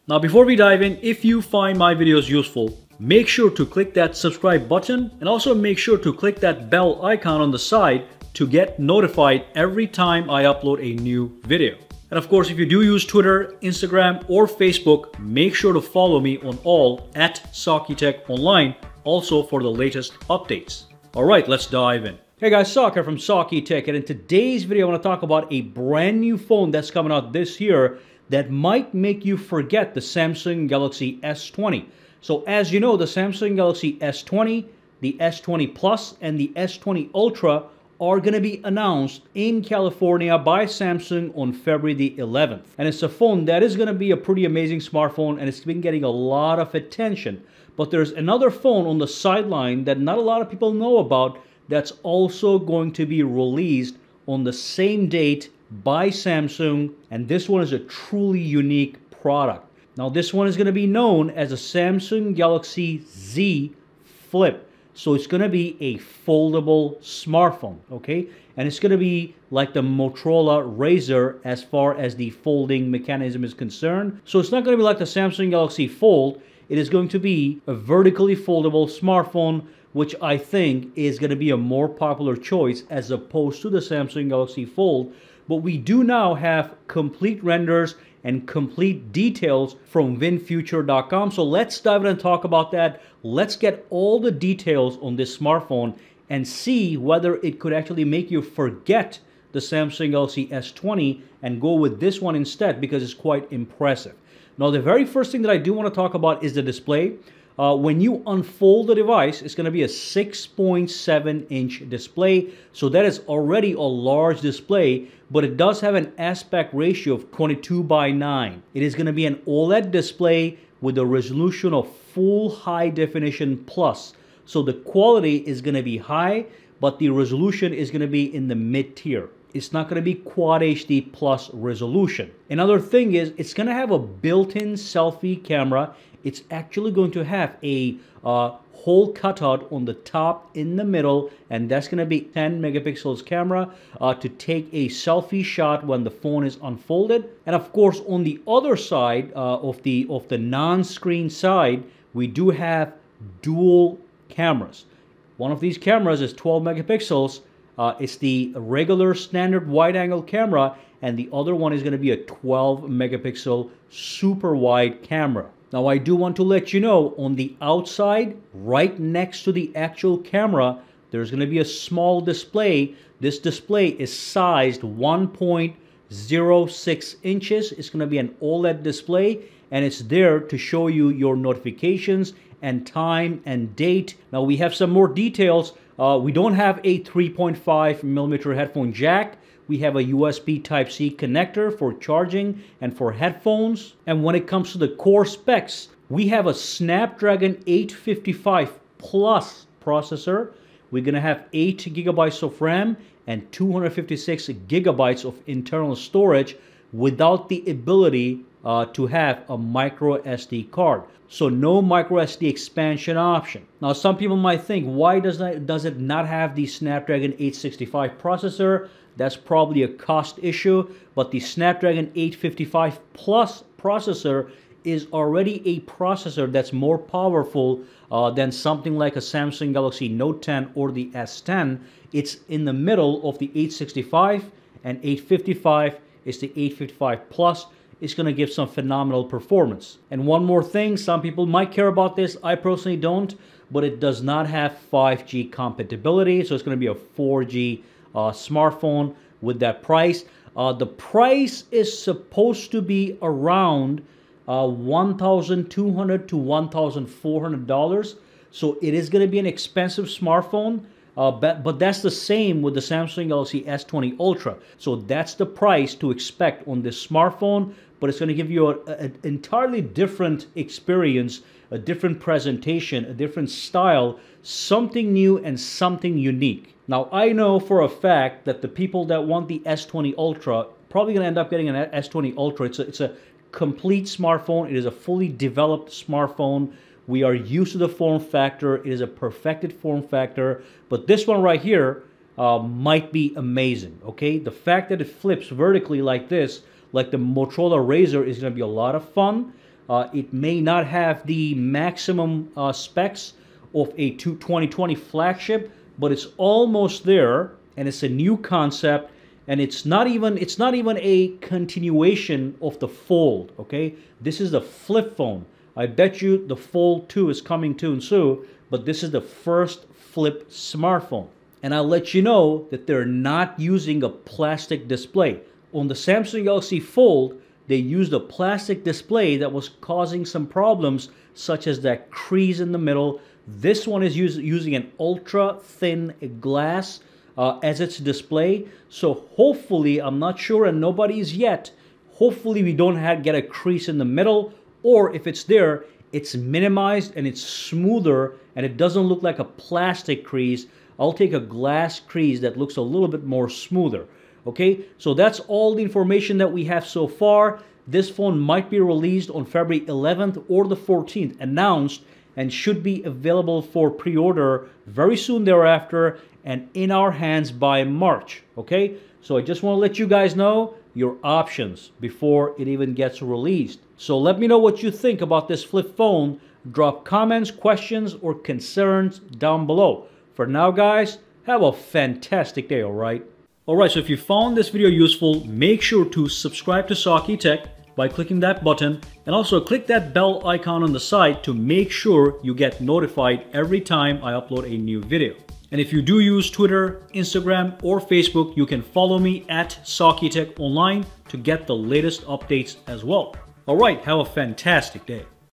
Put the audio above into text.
Now before we dive in, if you find my videos useful, make sure to click that subscribe button and also make sure to click that bell icon on the side to get notified every time I upload a new video. And of course, if you do use Twitter, Instagram, or Facebook, make sure to follow me on all at SAKITECH Online, also for the latest updates. Alright, let's dive in. Hey guys, Sak here from SAKITECH, and in today's video I want to talk about a brand new phone that's coming out this year that might make you forget the Samsung Galaxy S20. So as you know, the Samsung Galaxy S20, the S20 Plus, and the S20 Ultra are going to be announced in California by Samsung on February the 11th. And it's a phone that is going to be a pretty amazing smartphone, and it's been getting a lot of attention. But there's another phone on the sideline that not a lot of people know about that's also going to be released on the same date by Samsung, and this one is a truly unique product. Now this one is going to be known as a Samsung Galaxy Z Flip. So it's going to be a foldable smartphone, okay? And it's going to be like the Motorola Razr as far as the folding mechanism is concerned. So it's not going to be like the Samsung Galaxy Fold. It is going to be a vertically foldable smartphone, which I think is going to be a more popular choice as opposed to the Samsung Galaxy Fold. But we do now have complete renders and complete details from winfuture.com. So let's dive in and talk about that. Let's get all the details on this smartphone and see whether it could actually make you forget the Samsung Galaxy S20 and go with this one instead, because it's quite impressive. Now, the very first thing that I do want to talk about is the display. When you unfold the device, it's going to be a 6.7-inch display. So that is already a large display, but it does have an aspect ratio of 22:9. It is going to be an OLED display with a resolution of full high definition plus. So the quality is going to be high, but the resolution is going to be in the mid tier. It's not going to be Quad HD plus resolution. Another thing is it's going to have a built-in selfie camera. It's actually going to have a hole cutout on the top in the middle, and that's going to be 10 megapixels camera to take a selfie shot when the phone is unfolded. And of course, on the other side of the non-screen side, we do have dual cameras. One of these cameras is 12 megapixels. It's the regular standard wide-angle camera, and the other one is going to be a 12 megapixel super wide camera. Now, I do want to let you know, on the outside, right next to the actual camera, there's going to be a small display. This display is sized 1.06 inches. It's going to be an OLED display, and it's there to show you your notifications and time and date. Now, we have some more details. We don't have a 3.5 millimeter headphone jack. We have a USB Type-C connector for charging and for headphones. And when it comes to the core specs, we have a Snapdragon 855 Plus processor. We're going to have 8 gigabytes of RAM and 256 gigabytes of internal storage without the ability to have a micro SD card. So no micro SD expansion option. Now, some people might think, why does it not have the Snapdragon 865 processor? That's probably a cost issue, but the Snapdragon 855 Plus processor is already a processor that's more powerful than something like a Samsung Galaxy Note 10 or the S10. It's in the middle of the 865 and 855 is the 855 Plus. It's going to give some phenomenal performance. And one more thing, some people might care about this. I personally don't, but it does not have 5G compatibility, so it's going to be a 4G smartphone with that price. The price is supposed to be around $1,200 to $1,400. So it is going to be an expensive smartphone, but that's the same with the Samsung Galaxy S20 Ultra. So that's the price to expect on this smartphone, but it's going to give you an entirely different experience, a different presentation, a different style, something new and something unique. Now, I know for a fact that the people that want the S20 Ultra probably going to end up getting an S20 Ultra. It's a complete smartphone. It is a fully developed smartphone. We are used to the form factor. It is a perfected form factor. But this one right here might be amazing, okay? The fact that it flips vertically like this, like the Motorola Razr, is going to be a lot of fun. It may not have the maximum specs of a 2020 flagship, but it's almost there, and it's a new concept, and it's not even a continuation of the Fold. Okay, this is the flip phone. I bet you the Fold 2 is coming soon, but this is the first flip smartphone. And I'll let you know that they're not using a plastic display. On the Samsung Galaxy Fold, they used a plastic display that was causing some problems, such as that crease in the middle. This one is using an ultra thin glass as its display. So hopefully, I'm not sure and nobody's yet, hopefully we don't get a crease in the middle, or if it's there, it's minimized and it's smoother and it doesn't look like a plastic crease. I'll take a glass crease that looks a little bit more smoother. Okay, so that's all the information that we have so far. This phone might be released on February 11th or the 14th, announced, and should be available for pre-order very soon thereafter and in our hands by March. Okay, so I just want to let you guys know your options before it even gets released. So let me know what you think about this flip phone. Drop comments, questions, or concerns down below. For now, guys, have a fantastic day, alright? Alright, so if you found this video useful, make sure to subscribe to SAKITECH by clicking that button, and also click that bell icon on the side to make sure you get notified every time I upload a new video. And if you do use Twitter, Instagram, or Facebook, you can follow me at SAKITECH online to get the latest updates as well. Alright, have a fantastic day.